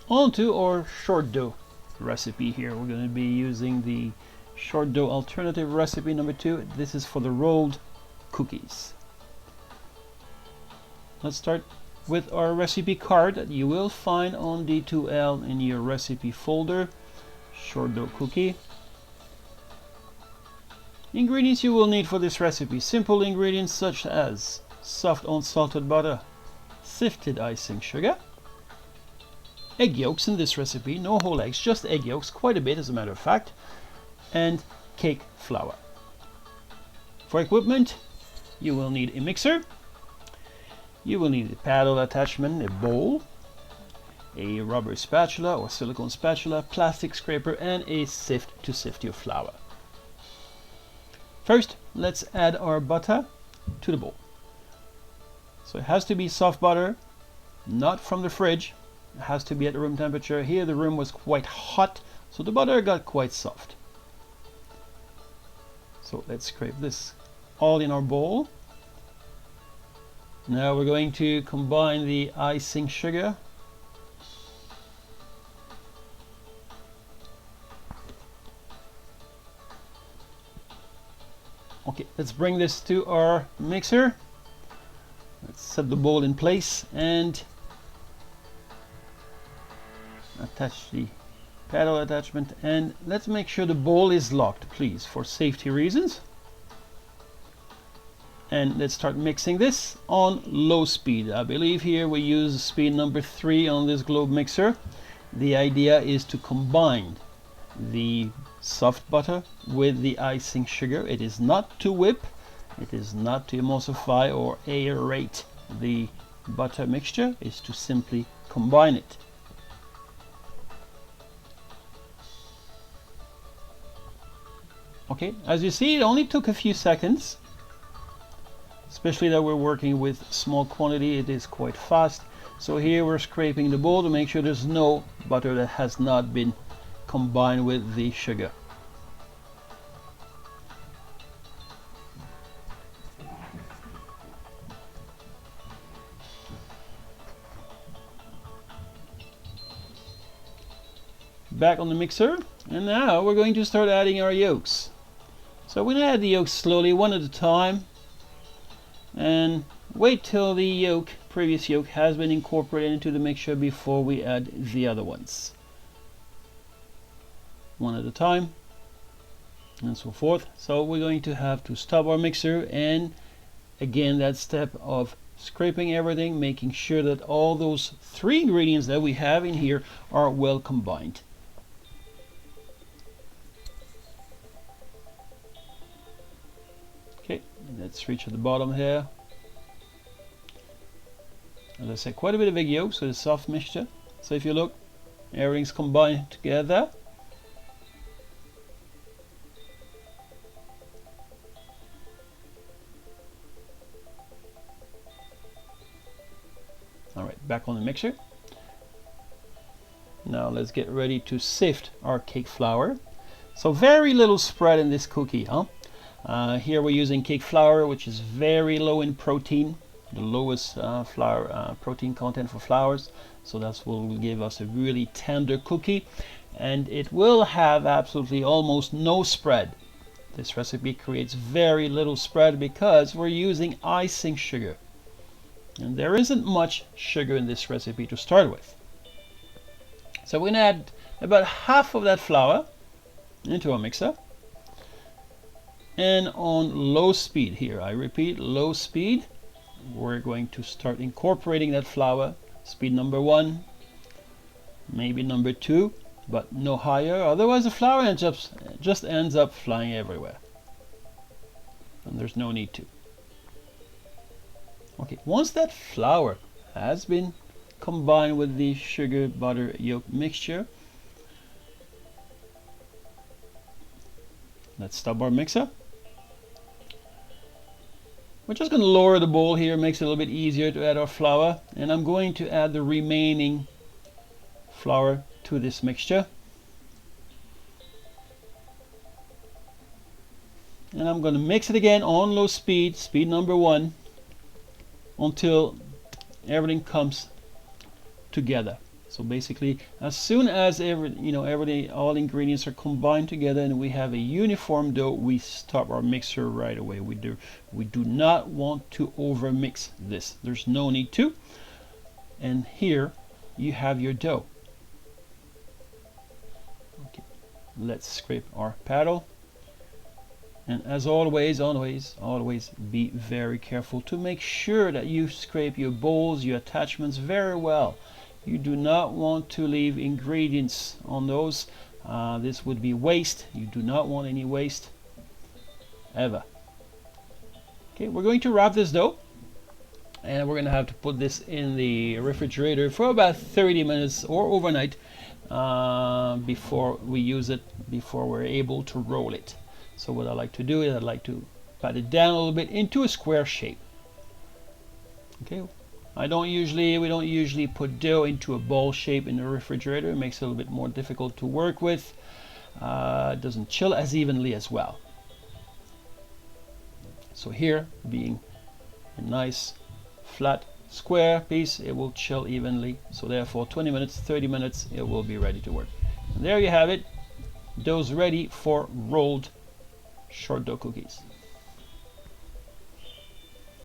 On to our short dough recipe here. We're going to be using the short dough alternative recipe number 2. This is for the rolled cookies. Let's start with our recipe card that you will find on D2L in your recipe folder. Short dough cookie. Ingredients you will need for this recipe: simple ingredients such as soft unsalted butter, sifted icing sugar, egg yolks in this recipe, no whole eggs, just egg yolks, quite a bit as a matter of fact, and cake flour. For equipment, you will need a mixer, you will need a paddle attachment, a bowl, a rubber spatula or silicone spatula, plastic scraper, and a sift to sift your flour. First, let's add our butter to the bowl. So it has to be soft butter, not from the fridge. It has to be at room temperature. Here the room was quite hot, so the butter got quite soft. So let's scrape this all in our bowl. Now we're going to combine the icing sugar. Okay, let's bring this to our mixer. Let's set the bowl in place and attach the paddle attachment, and let's make sure the bowl is locked, please, for safety reasons. And let's start mixing this on low speed. I believe here we use speed number 3 on this globe mixer. The idea is to combine the soft butter with the icing sugar. It is not to whip, it is not to emulsify or aerate the butter mixture, it's to simply combine it. Okay, as you see, it only took a few seconds. Especially that we're working with small quantity, it is quite fast. So here we're scraping the bowl to make sure there's no butter that has not been combined with the sugar. Back on the mixer, and now we're going to start adding our yolks. So we're going to add the yolks slowly, one at a time, and wait till the previous yolk has been incorporated into the mixture before we add the other ones. One at a time, and so forth. So we're going to have to stop our mixer, and again that step of scraping everything, making sure that all those 3 ingredients that we have in here are well combined. Okay, let's reach at the bottom here. As I said, quite a bit of egg yolk, so it's a soft mixture. So if you look, everything's combined together. Alright, back on the mixer. Now let's get ready to sift our cake flour. So very little spread in this cookie, huh? Here we're using cake flour, which is very low in protein, the lowest protein content for flours. So that's what will give us a really tender cookie, and it will have absolutely almost no spread. This recipe creates very little spread because we're using icing sugar, and there isn't much sugar in this recipe to start with. So we're going to add about half of that flour into our mixer. And on low speed here, I repeat, low speed, we're going to start incorporating that flour. Speed number 1, maybe number 2, but no higher, otherwise the flour just ends up flying everywhere, and there's no need to. Okay, once that flour has been combined with the sugar butter yolk mixture, let's stop our mixer. We're just going to lower the bowl here, makes it a little bit easier to add our flour, and I'm going to add the remaining flour to this mixture. And I'm going to mix it again on low speed, speed number 1, until everything comes together. So basically, as soon as all ingredients are combined together and we have a uniform dough, we stop our mixer right away. We do not want to over mix this. There's no need to. And here you have your dough. Okay, let's scrape our paddle. And as always, always be very careful to make sure that you scrape your bowls, your attachments very well. You do not want to leave ingredients on those. This would be waste. You do not want any waste ever. Okay, we're going to wrap this dough, and we're going to have to put this in the refrigerator for about 30 minutes or overnight before we use it, before we're able to roll it. So what I like to do is I like to pat it down a little bit into a square shape. Okay. We don't usually put dough into a ball shape in the refrigerator. It makes it a little bit more difficult to work with. It doesn't chill as evenly as well. So here, being a nice flat square piece, it will chill evenly. So therefore 20 minutes, 30 minutes, it will be ready to work. And there you have it. Dough's ready for rolled short dough cookies.